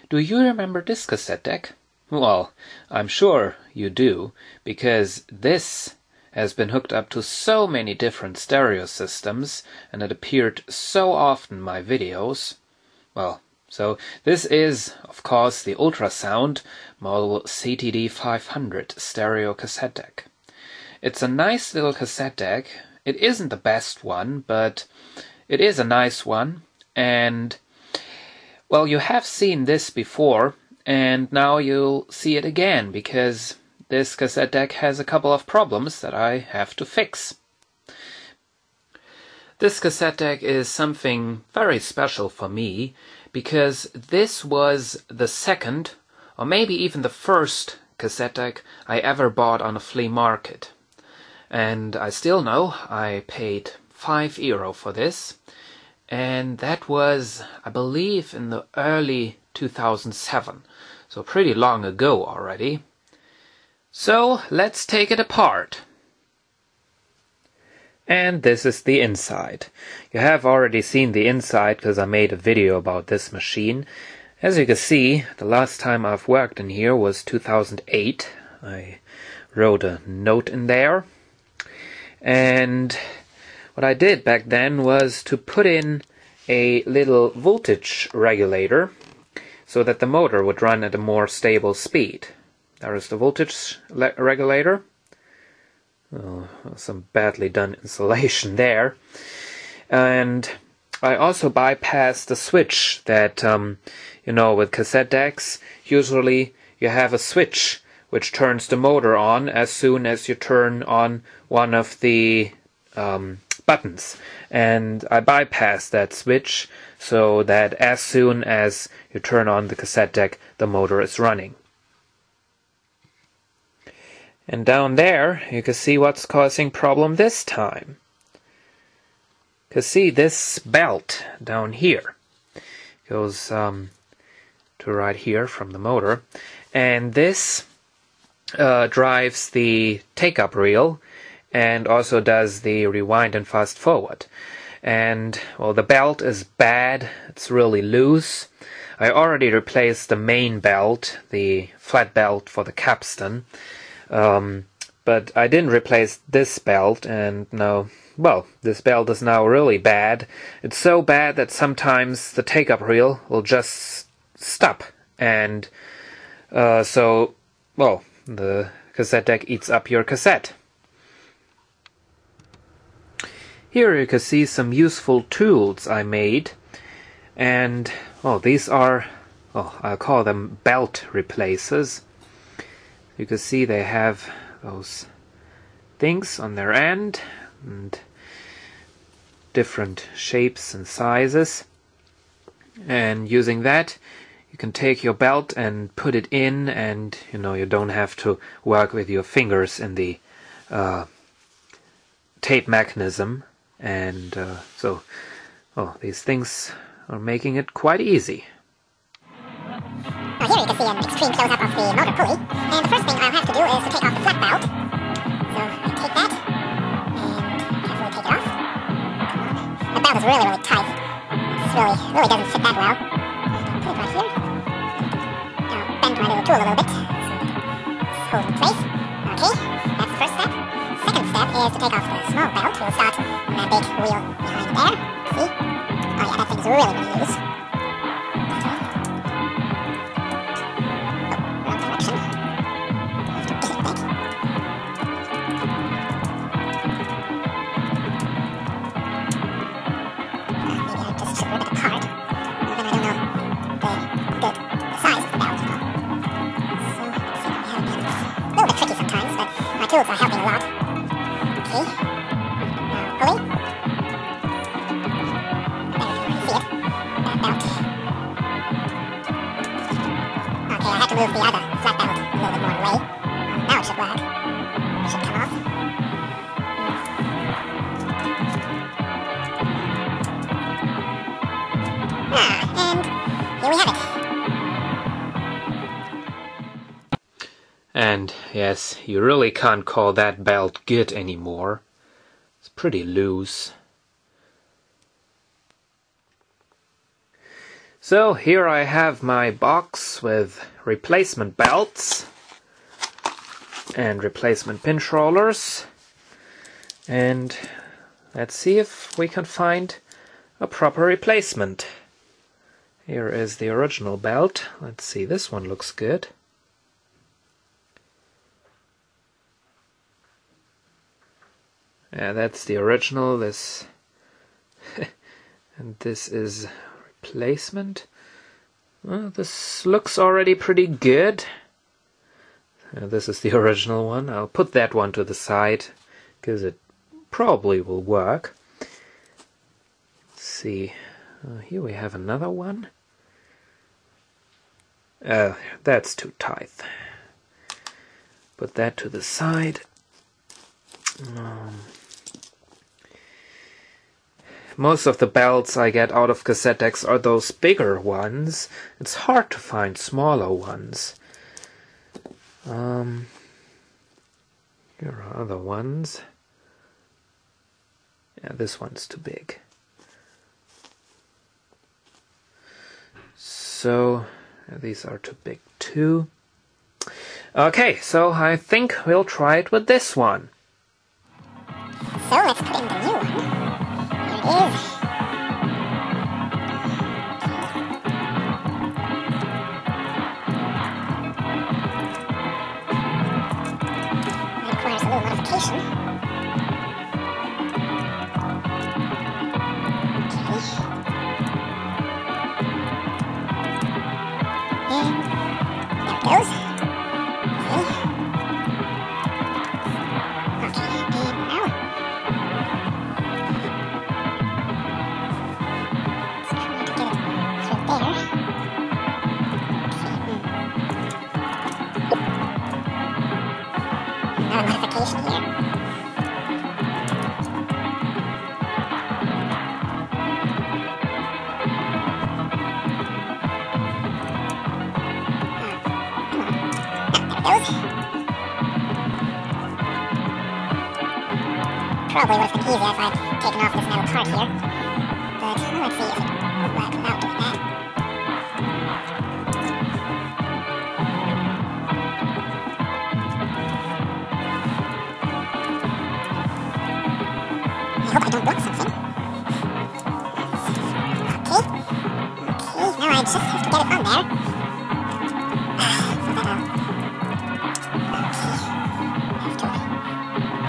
Do you remember this cassette deck? Well, I'm sure you do, because this has been hooked up to so many different stereo systems, and it appeared so often in my videos. Well, so this is, of course, the Ultrasound model CTD 500 stereo cassette deck. It's a nice little cassette deck. It isn't the best one, but it is a nice one, and well, you have seen this before, and now you'll see it again, because this cassette deck has a couple of problems that I have to fix. This cassette deck is something very special for me, because this was the second, or maybe even the first cassette deck I ever bought on a flea market. And I still know I paid €5 for this, and that was, I believe, in the early 2007, so pretty long ago already. So let's take it apart. And this is the inside. You have already seen the inside because I made a video about this machine. As you can see, the last time I've worked in here was 2008. I wrote a note in there. And what I did back then was to put in a little voltage regulator so that the motor would run at a more stable speed. There is the voltage regulator. Oh, some badly done installation there. And I also bypassed the switch that, you know, with cassette decks, usually you have a switch which turns the motor on as soon as you turn on one of the buttons. And I bypassed that switch so that as soon as you turn on the cassette deck, the motor is running. And down there, you can see what's causing problem this time. You can see this belt down here goes to right here from the motor, and this drives the take-up reel and also does the rewind and fast forward. And well, the belt is bad, it's really loose. I already replaced the main belt, the flat belt for the capstan, but I didn't replace this belt, and now, well, this belt is now really bad. It's so bad that sometimes the take-up reel will just stop, and so, well, the cassette deck eats up your cassette. Here you can see some useful tools I made, and well, these are, well, I'll call them belt replacers. You can see they have those things on their end and different shapes and sizes, and using that you can take your belt and put it in, and you know, you don't have to work with your fingers in the tape mechanism. And so, well, these things are making it quite easy. Now here you can see an extreme close-up of the motor pulley, and the first thing I'll have to do is to take off the flat belt. So I take that, and carefully take it off. The belt is really, really tight. It really doesn't fit that well. Put it right here. Now bend my little tool a little bit, so it's hold in place. Okay, that's the first step. Second step is to take off the small belt. We'll start on that big wheel behind there. See? Oh yeah, that thing's really, really loose. Tools are helping a lot. Okay. Now pulley. There you can see it. That belt. Okay, I had to move the other flat belt a little bit more away. Now it should work. It should come off. And here we have it. And yes, you really can't call that belt good anymore. It's pretty loose. So here I have my box with replacement belts and replacement pinch rollers, and let's see if we can find a proper replacement. Here is the original belt. Let's see, this one looks good. Yeah, that's the original. This and this is replacement. Well, this looks already pretty good. This is the original one. I'll put that one to the side because it probably will work. Let's see. Here we have another one. That's too tight. Put that to the side. Most of the belts I get out of cassette decks are those bigger ones. It's hard to find smaller ones. Here are other ones. Yeah, this one's too big. So, these are too big too. Okay, so I think we'll try it with this one. So let's put in the new one. Here it is. It requires a little modification. Okay. And there it goes. Another modification here. There it goes. Probably would have been easier if I'd taken off this metal part here. But let's see if it works without doing that. I hope I don't block something. Okay, now I just have to get it on there. So that I'll... Okay, have to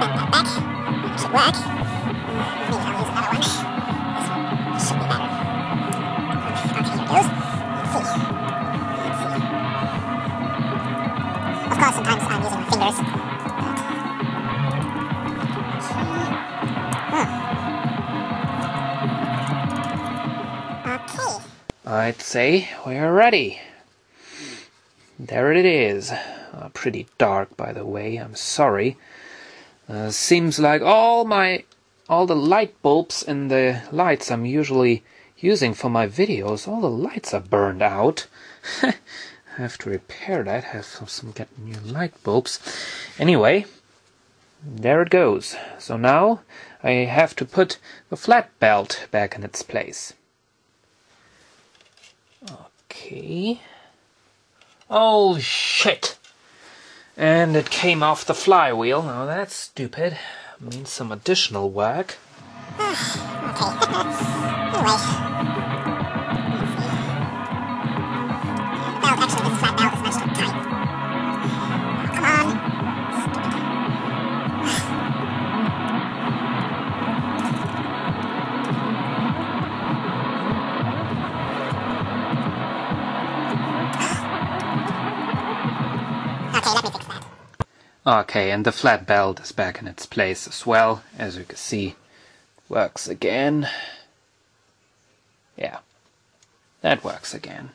bend that back. That should work. Maybe I'll use another one. This one should be better. Okay, here it goes. Let's see. Of course, sometimes I'm using my fingers. I'd say we're ready. There it is. Pretty dark, by the way. I'm sorry. Seems like all the light bulbs in the lights I'm usually using for my videos, all the lights are burned out. I have to repair that. Have some get new light bulbs. Anyway, there it goes. So now I have to put the flat belt back in its place. Okay. Oh shit! And it came off the flywheel. Now that's stupid. Means some additional work. Okay. Anyway. The belt, actually, this flat belt is much too tight. Come on. Okay, let me fix that. Okay, and the flat belt is back in its place as well. As you can see, works again. Yeah, that works again.